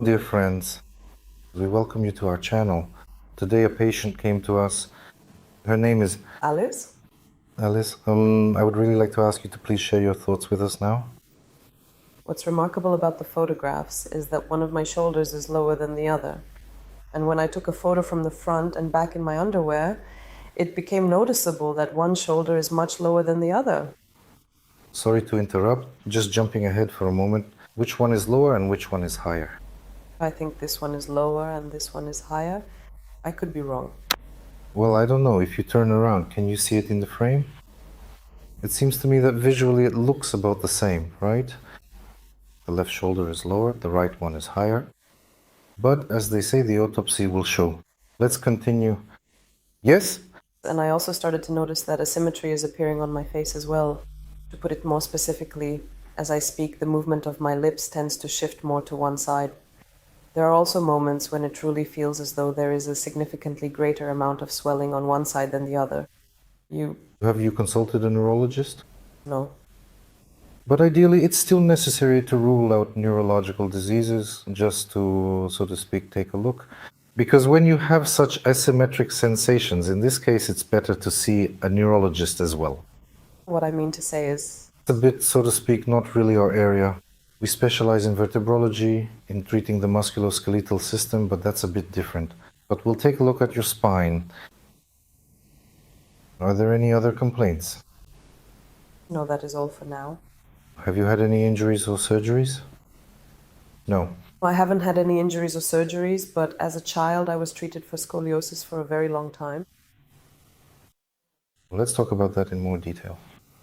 Dear friends, we welcome you to our channel. Today a patient came to us. Her name is Alice? Alice. I would really like to ask you to please share your thoughts with us now. What's remarkable about the photographs is that one of my shoulders is lower than the other. And when I took a photo from the front and back in my underwear, it became noticeable that one shoulder is much lower than the other. Sorry to interrupt, just jumping ahead for a moment. Which one is lower and which one is higher? I think this one is lower and this one is higher. I could be wrong. Well, I don't know. If you turn around, can you see it in the frame? It seems to me that visually it looks about the same, right? The left shoulder is lower, the right one is higher. But as they say, the autopsy will show. Let's continue. Yes? And I also started to notice that asymmetry is appearing on my face as well. To put it more specifically, as I speak, the movement of my lips tends to shift more to one side. There are also moments when it truly feels as though there is a significantly greater amount of swelling on one side than the other. Have you consulted a neurologist? No. But ideally, it's still necessary to rule out neurological diseases, just to, so to speak, take a look. Because when you have such asymmetric sensations, in this case, it's better to see a neurologist as well. What I mean to say is, It's a bit, so to speak, not really our area. We specialize in vertebrology, in treating the musculoskeletal system, but that's a bit different. But we'll take a look at your spine. Are there any other complaints? no, that is all for now. Have you had any injuries or surgeries? No. I haven't had any injuries or surgeries, but as a child, I was treated for scoliosis for a very long time. Let's talk about that in more detail.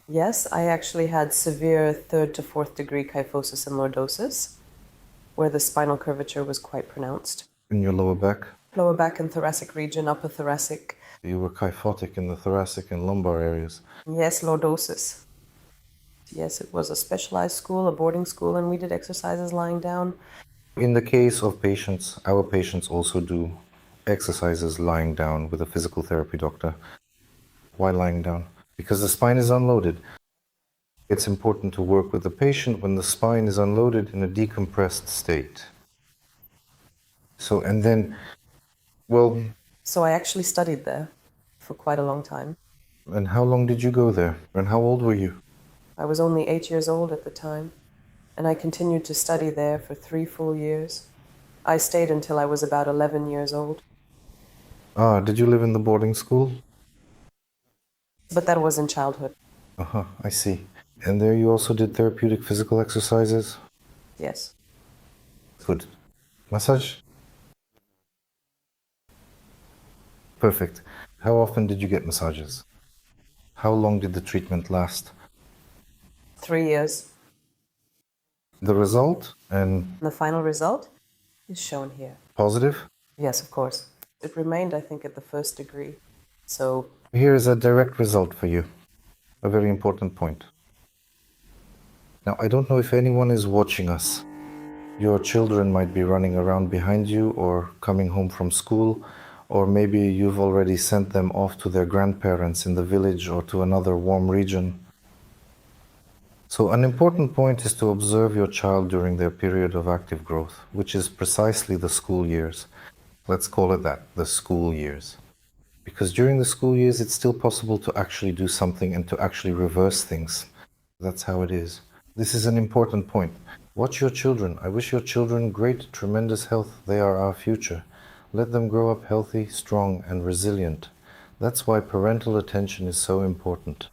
Yes, I actually had severe third to fourth degree kyphosis and lordosis, where the spinal curvature was quite pronounced. In your lower back? Lower back and thoracic region, upper thoracic. You were kyphotic in the thoracic and lumbar areas. Yes, lordosis. Yes, it was a specialized school, a boarding school, and we did exercises lying down. In the case of patients, our patients also do exercises lying down with a physical therapy doctor. Why lying down? Because the spine is unloaded. It's important to work with the patient when the spine is unloaded in a decompressed state. So So I actually studied there for quite a long time. and how long did you go there? And how old were you? I was only 8 years old at the time, and I continued to study there for 3 full years. I stayed until I was about 11 years old. Ah, did you live in the boarding school? But that was in childhood. I see. And there you also did therapeutic physical exercises? Yes. Good. Massage? Perfect. How often did you get massages? How long did the treatment last? 3 years. The result and And the final result is shown here. positive? Yes, of course. It remained, I think, at the first degree. So Here is a direct result for you. A very important point. Now, I don't know if anyone is watching us. Your children might be running around behind you or coming home from school, or maybe you've already sent them off to their grandparents in the village or to another warm region. So an important point is to observe your child during their period of active growth, which is precisely the school years. Let's call it that, the school years. Because during the school years, it's still possible to actually do something and to actually reverse things. That's how it is. This is an important point. Watch your children. I wish your children great, tremendous health. They are our future. Let them grow up healthy, strong, and resilient. That's why parental attention is so important.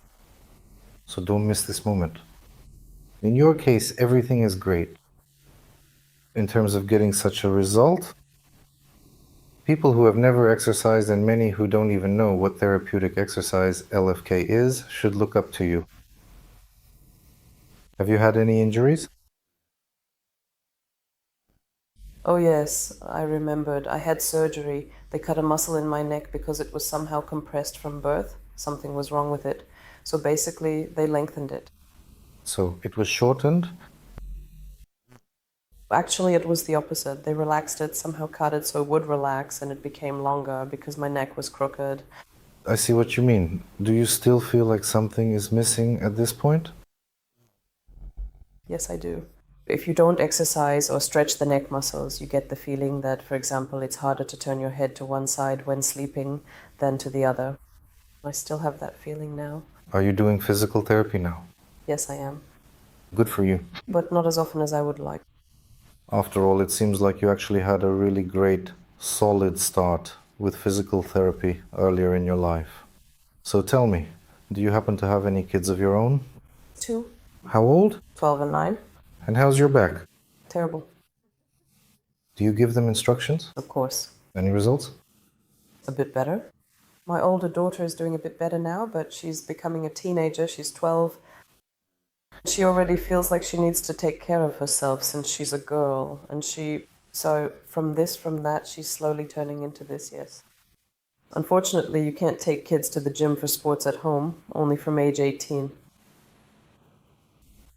So don't miss this moment. In your case, everything is great. In terms of getting such a result, people who have never exercised and many who don't even know what therapeutic exercise LFK is should look up to you. Have you had any injuries? oh yes, I remembered. I had surgery. They cut a muscle in my neck because it was somehow compressed from birth. Something was wrong with it. So basically, they lengthened it. So it was shortened. Actually, it was the opposite. They relaxed it, somehow cut it so it would relax, and it became longer because my neck was crooked. I see what you mean. Do you still feel like something is missing at this point? Yes, I do. If you don't exercise or stretch the neck muscles, you get the feeling that, for example, it's harder to turn your head to one side when sleeping than to the other. I still have that feeling now. Are you doing physical therapy now? Yes, I am. Good for you. But not as often as I would like. After all, it seems like you actually had a really great, solid start with physical therapy earlier in your life. So tell me, do you happen to have any kids of your own? 2, How old? 12 and 9. And how's your back? Terrible. Do you give them instructions? Of course. Any results? A bit better. My older daughter is doing a bit better now, but she's becoming a teenager. She's 12. She already feels like she needs to take care of herself since she's a girl. So from that, she's slowly turning into this, yes. Unfortunately, you can't take kids to the gym for sports at home, only from age 18.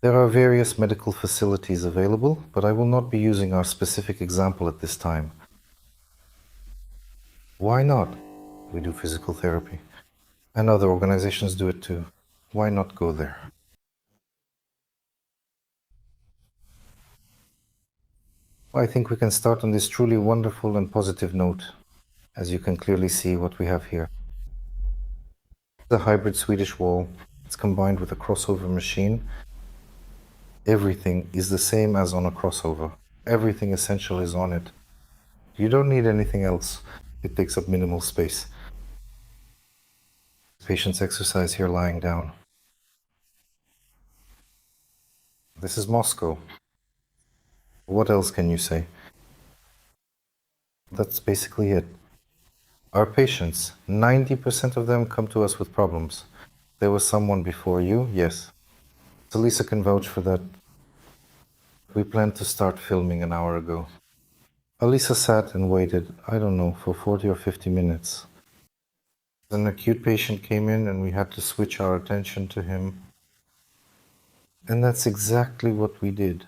There are various medical facilities available, but I will not be using our specific example at this time. Why not? We do physical therapy. And other organizations do it too. Why not go there? I think we can start on this truly wonderful and positive note, as you can clearly see what we have here. The hybrid Swedish wall, it's combined with a crossover machine. Everything is the same as on a crossover. Everything essential is on it. You don't need anything else. It takes up minimal space. Patients exercise here lying down. This is Moscow. What else can you say? That's basically it. Our patients, 90% of them come to us with problems. There was someone before you, yes. Elisa can vouch for that. We planned to start filming an hour ago. Elisa sat and waited, I don't know, for 40 or 50 minutes. An acute patient came in and we had to switch our attention to him. And that's exactly what we did.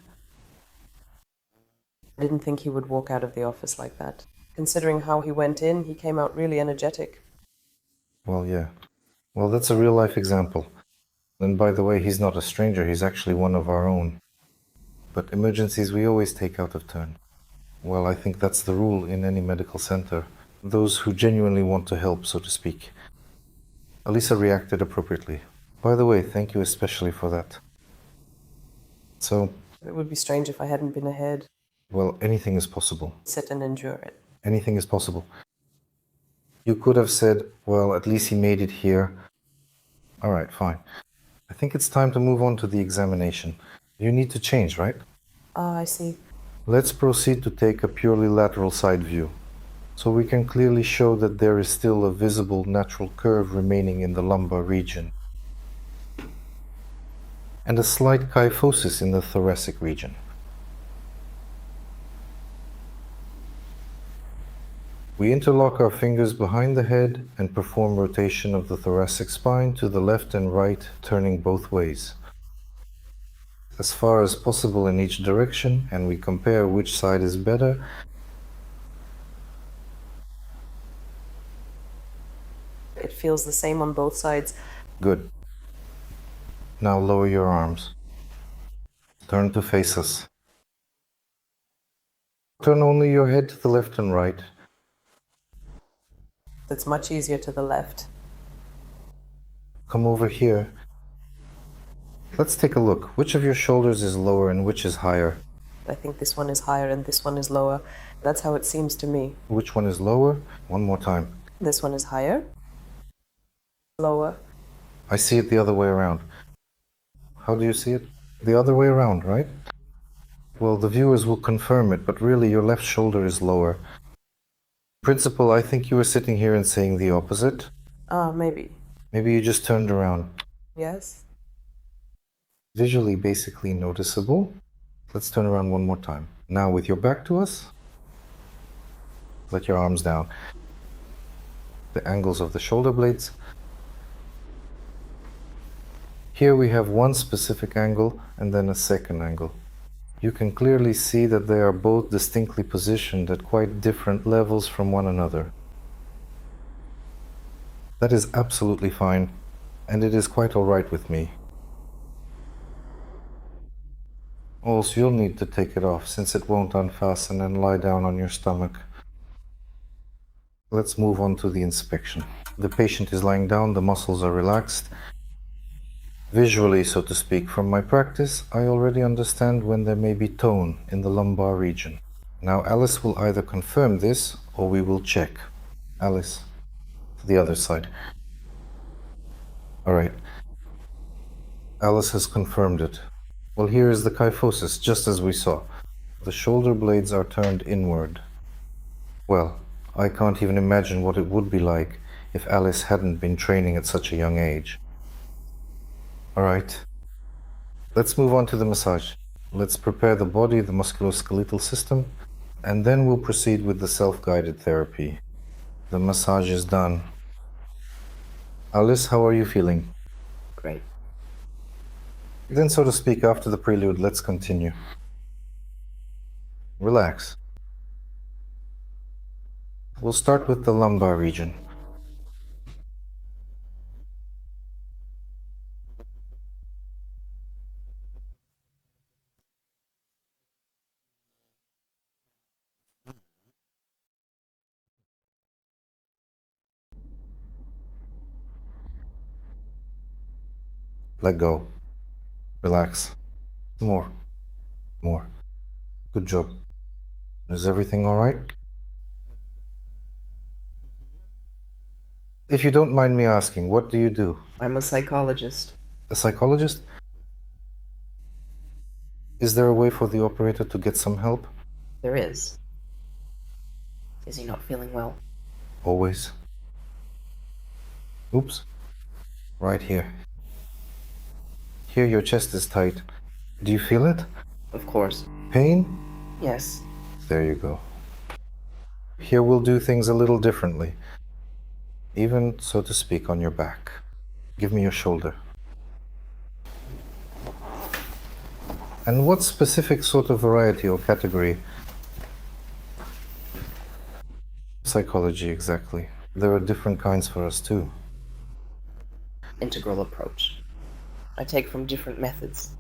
I didn't think he would walk out of the office like that. Considering how he went in, he came out really energetic. Well, yeah. Well, that's a real life example. And by the way, he's not a stranger, he's actually one of our own. But emergencies we always take out of turn. Well, I think that's the rule in any medical center. Those who genuinely want to help, so to speak. Elisa reacted appropriately. By the way, thank you especially for that. So, It would be strange if I hadn't been ahead. well, anything is possible. Sit and endure it. Anything is possible. You could have said, well, at least he made it here. All right, fine. I think it's time to move on to the examination. You need to change, right? Ah, I see. Let's proceed to take a purely lateral side view, so we can clearly show that there is still a visible natural curve remaining in the lumbar region, and a slight kyphosis in the thoracic region. We interlock our fingers behind the head and perform rotation of the thoracic spine to the left and right, turning both ways, as far as possible in each direction, and we compare which side is better. It feels the same on both sides. Good. Now lower your arms. Turn to face us. Turn only your head to the left and right. It's much easier to the left. Come over here. Let's take a look. Which of your shoulders is lower and which is higher? I think this one is higher and this one is lower. That's how it seems to me. Which one is lower? One more time. This one is higher. Lower. I see it the other way around. How do you see it? The other way around, right? Well, the viewers will confirm it, but really your left shoulder is lower. In principle, I think you were sitting here and saying the opposite. Ah, maybe. Maybe you just turned around. Yes? Visually basically noticeable. Let's turn around one more time. Now with your back to us, let your arms down. The angles of the shoulder blades. Here we have one specific angle and then a second angle. You can clearly see that they are both distinctly positioned at quite different levels from one another. That is absolutely fine, and it is quite all right with me. Also, you'll need to take it off since it won't unfasten, and lie down on your stomach. Let's move on to the inspection. The patient is lying down, the muscles are relaxed. Visually, so to speak, from my practice, I already understand when there may be tone in the lumbar region. Now, Alice will either confirm this or we will check. Alice, to the other side. All right. Alice has confirmed it. Well, here is the kyphosis, just as we saw. The shoulder blades are turned inward. Well, I can't even imagine what it would be like if Alice hadn't been training at such a young age. All right. Let's move on to the massage. Let's prepare the body, the musculoskeletal system, and then we'll proceed with the self-guided therapy. The massage is done. Alice, how are you feeling? Great. Then, so to speak, after the prelude, let's continue. Relax. We'll start with the lumbar region. Let go. Relax. More. More. Good job. Is everything all right? If you don't mind me asking, what do you do? I'm a psychologist. A psychologist? Is there a way for the operator to get some help? There is. Is he not feeling well? Always. Oops. Right here. Here your chest is tight. Do you feel it? Of course. Pain? Yes. There you go. Here we'll do things a little differently. Even, so to speak, on your back. Give me your shoulder. And what specific sort of variety or category? Psychology, exactly. There are different kinds for us too. Integral approach. I take from different methods.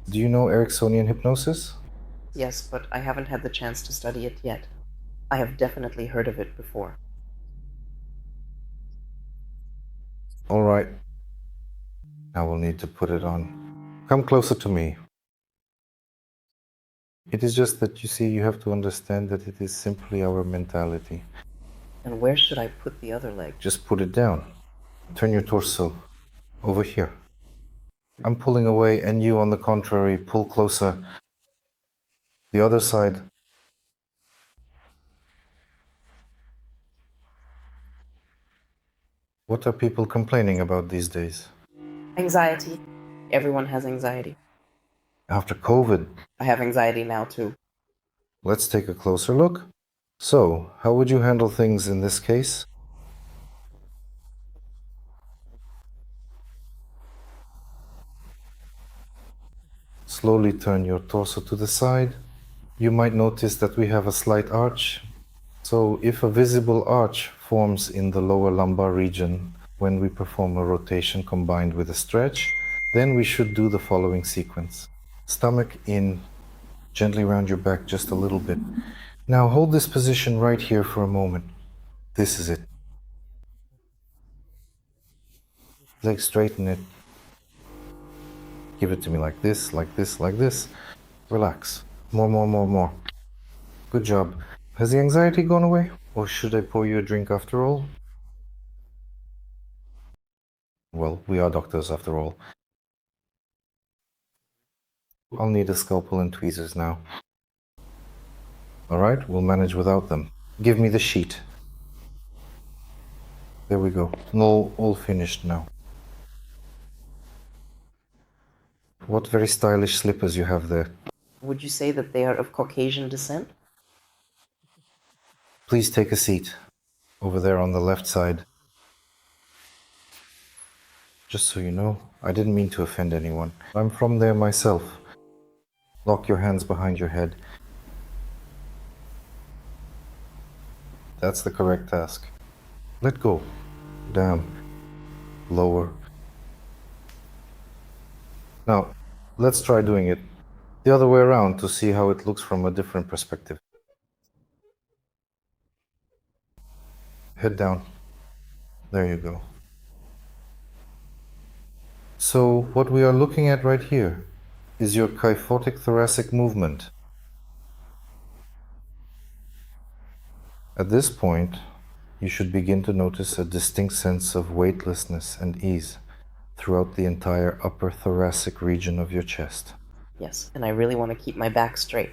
Do you know Ericksonian hypnosis? Yes, but I haven't had the chance to study it yet. I have definitely heard of it before. All right. Now we'll need to put it on. Come closer to me. It is just that, you see, you have to understand that it is simply our mentality. And where should I put the other leg? Just put it down. Turn your torso over here. I'm pulling away, and you, on the contrary, pull closer. The other side. What are people complaining about these days? Anxiety. Everyone has anxiety. After COVID, I have anxiety now too. let's take a closer look. So, how would you handle things in this case? Slowly turn your torso to the side. You might notice that we have a slight arch. So, if a visible arch forms in the lower lumbar region when we perform a rotation combined with a stretch, then we should do the following sequence. Stomach in, gently round your back just a little bit. Now hold this position right here for a moment. This is it. Leg straighten it. Give it to me like this, like this, like this. Relax. More, more, more, more. Good job. Has the anxiety gone away? Or should I pour you a drink after all? Well, we are doctors after all. I'll need a scalpel and tweezers now. All right, we'll manage without them. Give me the sheet. There we go. All finished now. What very stylish slippers you have there. Would you say that they are of Caucasian descent? Please take a seat. Over there on the left side. Just so you know, I didn't mean to offend anyone. I'm from there myself. Lock your hands behind your head. That's the correct task. Let go. Down. Lower. Now, let's try doing it the other way around to see how it looks from a different perspective. Head down. There you go. So what we are looking at right here is your kyphotic thoracic movement. At this point, you should begin to notice a distinct sense of weightlessness and ease throughout the entire upper thoracic region of your chest. Yes, and I really want to keep my back straight.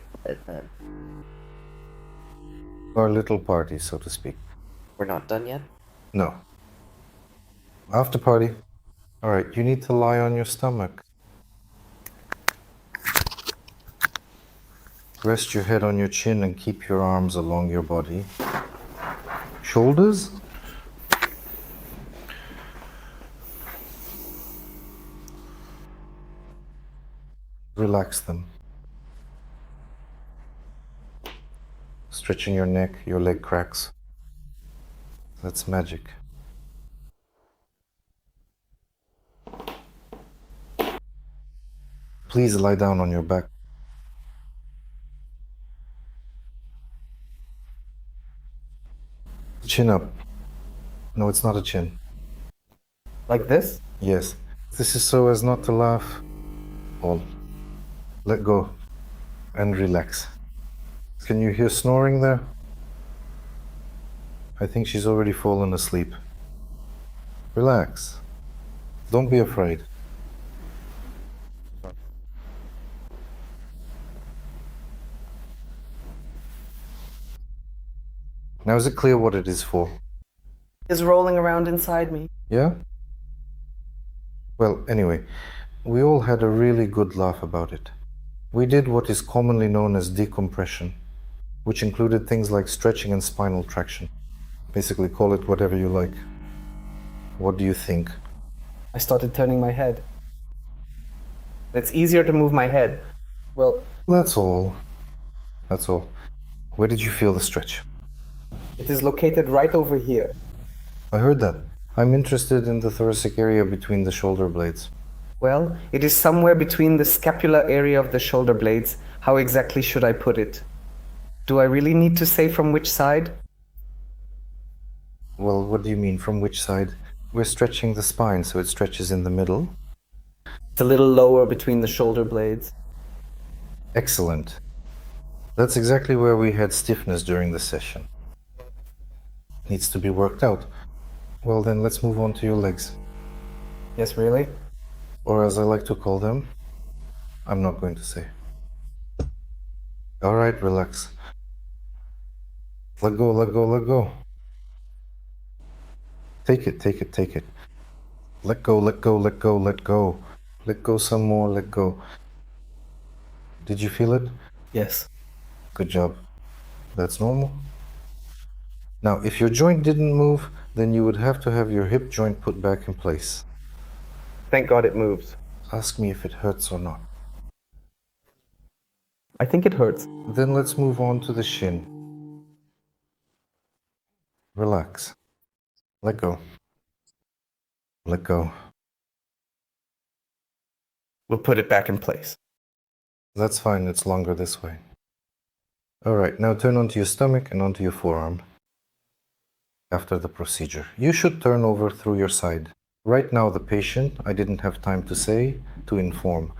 Our little party, so to speak. We're not done yet? No. After party. All right, you need to lie on your stomach. Rest your head on your chin and keep your arms along your body. Shoulders? Relax them. Stretching your neck, your leg cracks. That's magic. Please lie down on your back. Chin up. No, it's not a chin. Like this? Yes. This is so as not to laugh. All. Let go and relax. Can you hear snoring there? I think she's already fallen asleep. Relax. Don't be afraid. Now is it clear what it is for? Is rolling around inside me. Yeah? Well, anyway, we all had a really good laugh about it. We did what is commonly known as decompression, which included things like stretching and spinal traction. Basically, call it whatever you like. What do you think? I started turning my head. It's easier to move my head. Well, That's all. That's all. Where did you feel the stretch? it is located right over here. I heard that. I'm interested in the thoracic area between the shoulder blades. Well, it is somewhere between the scapular area of the shoulder blades. How exactly should I put it? Do I really need to say from which side? Well, what do you mean, from which side? We're stretching the spine, so it stretches in the middle. It's a little lower between the shoulder blades. Excellent. That's exactly where we had stiffness during the session. Needs to be worked out. Well, then let's move on to your legs. Yes, really? Or as I like to call them, I'm not going to say. All right, relax. Let go, let go, let go. Take it, take it, take it. Let go, let go, let go, let go. Let go some more, let go. Did you feel it? Yes. Good job. That's normal. Now, if your joint didn't move, then you would have to have your hip joint put back in place. Thank God it moves. Ask me if it hurts or not. I think it hurts. Then let's move on to the shin. Relax. Let go. Let go. We'll put it back in place. That's fine, it's longer this way. Alright, now turn onto your stomach and onto your forearm. After the procedure, you should turn over through your side. Right now, the patient, I didn't have time to say, to inform.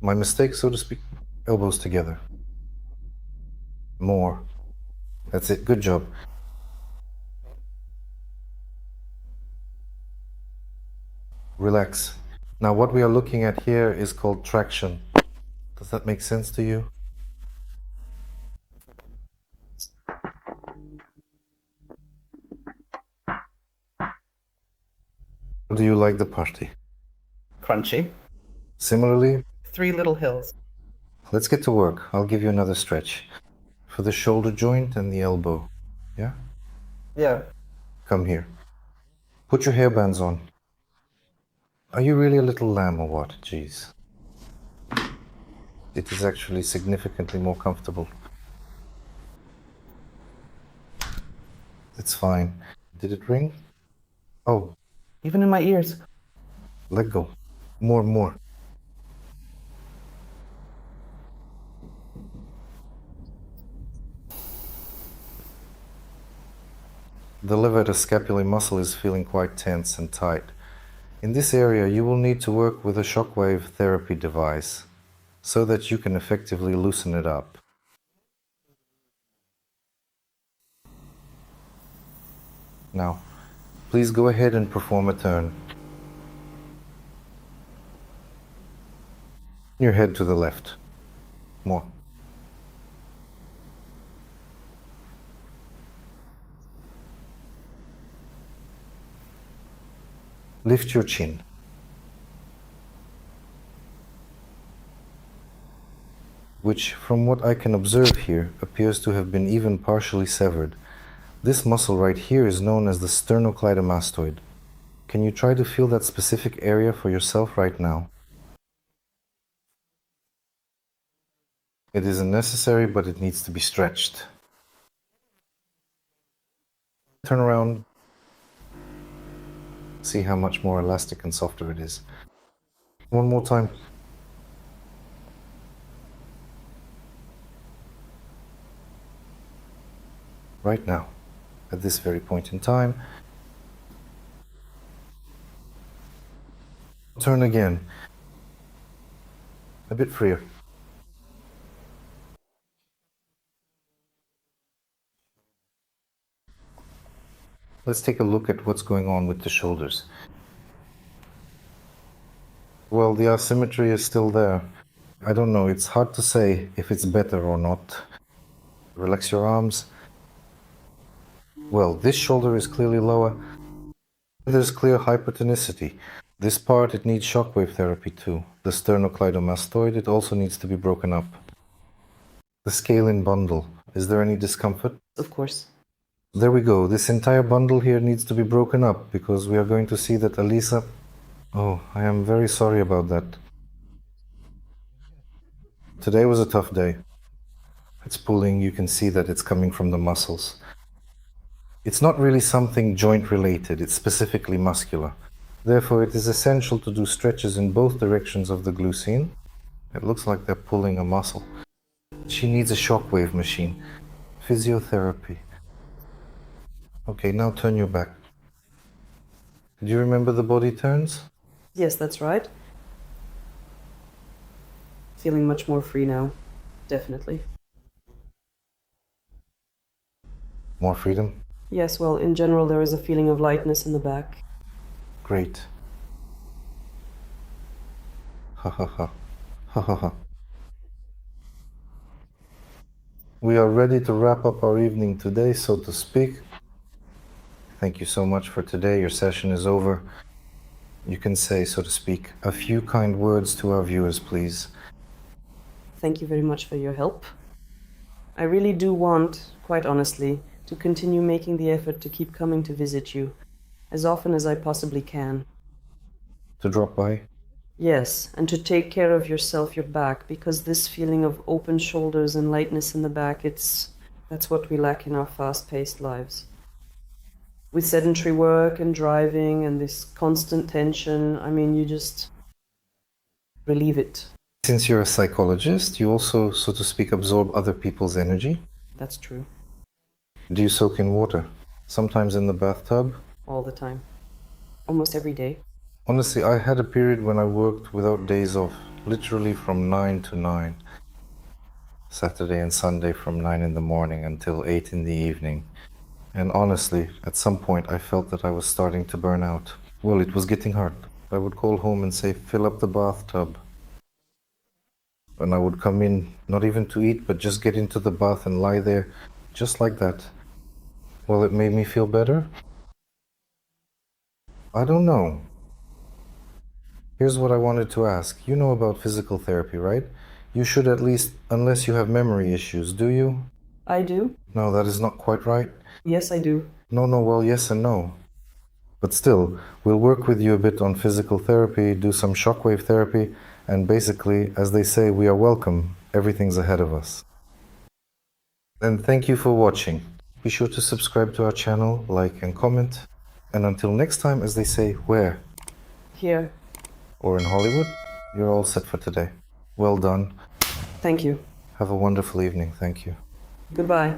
My mistake, so to speak, elbows together. More. That's it, good job. Relax. Now, what we are looking at here is called traction. Does that make sense to you? How do you like the party? Crunchy. Similarly, 3 little hills. let's get to work. I'll give you another stretch. For the shoulder joint and the elbow. Yeah? Yeah. Come here. Put your hairbands on. Are you really a little lamb or what? Jeez. It is actually significantly more comfortable. It's fine. Did it ring? Oh, Even in my ears. let go. More, more. The levator scapulae muscle is feeling quite tense and tight. In this area, you will need to work with a shockwave therapy device so that you can effectively loosen it up. Now, please go ahead and perform a turn. Your head to the left. More. Lift your chin. Which, from what I can observe here, appears to have been even partially severed. This muscle right here is known as the sternocleidomastoid. Can you try to feel that specific area for yourself right now? It isn't necessary, but it needs to be stretched. Turn around. See how much more elastic and softer it is. One more time. Right now, at this very point in time. Turn again. A bit freer. Let's take a look at what's going on with the shoulders. Well, the asymmetry is still there. I don't know, it's hard to say if it's better or not. Relax your arms. Well, this shoulder is clearly lower. There's clear hypertonicity. This part, it needs shockwave therapy too. The sternocleidomastoid, it also needs to be broken up. The scalene bundle, is there any discomfort? Of course. There we go. This entire bundle here needs to be broken up because we are going to see that Alisa... Oh, I am very sorry about that. Today was a tough day. It's pulling, you can see that it's coming from the muscles. It's not really something joint related, it's specifically muscular. Therefore, it is essential to do stretches in both directions of the gluteus. It looks like they're pulling a muscle. She needs a shockwave machine. Physiotherapy. Okay, now turn your back. Do you remember the body turns? Yes, that's right. Feeling much more free now. Definitely. More freedom? Yes, well, in general, there is a feeling of lightness in the back. Great. Ha ha ha. Ha ha ha. We are ready to wrap up our evening today, so to speak. Thank you so much for today. Your session is over. You can say, so to speak, a few kind words to our viewers, please. Thank you very much for your help. I really do want, quite honestly, to continue making the effort to keep coming to visit you as often as I possibly can. To drop by? Yes, and to take care of yourself, your back, because this feeling of open shoulders and lightness in the back, that's what we lack in our fast-paced lives. With sedentary work and driving and this constant tension, I mean, you just relieve it. Since you're a psychologist, you also, so to speak, absorb other people's energy? That's true. Do you soak in water? Sometimes in the bathtub? All the time. Almost every day. Honestly, I had a period when I worked without days off, literally from 9 to 9. Saturday and Sunday from 9 in the morning until 8 in the evening. And honestly, at some point I felt that I was starting to burn out. Well, it was getting hard. I would call home and say, fill up the bathtub. And I would come in, not even to eat, but just get into the bath and lie there, just like that. Well, it made me feel better. I don't know. Here's what I wanted to ask. You know about physical therapy, right? You should at least, unless you have memory issues, do you? I do? No, that is not quite right. Yes, I do. No, well, yes and no. But still, we'll work with you a bit on physical therapy, do some shockwave therapy, and basically, as they say, we are welcome. Everything's ahead of us. And thank you for watching. Be sure to subscribe to our channel, like and comment. And until next time, as they say, where? Here. Or in Hollywood, you're all set for today. Well done. Thank you. Have a wonderful evening. Thank you. Goodbye.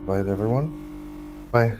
Bye, everyone. Bye.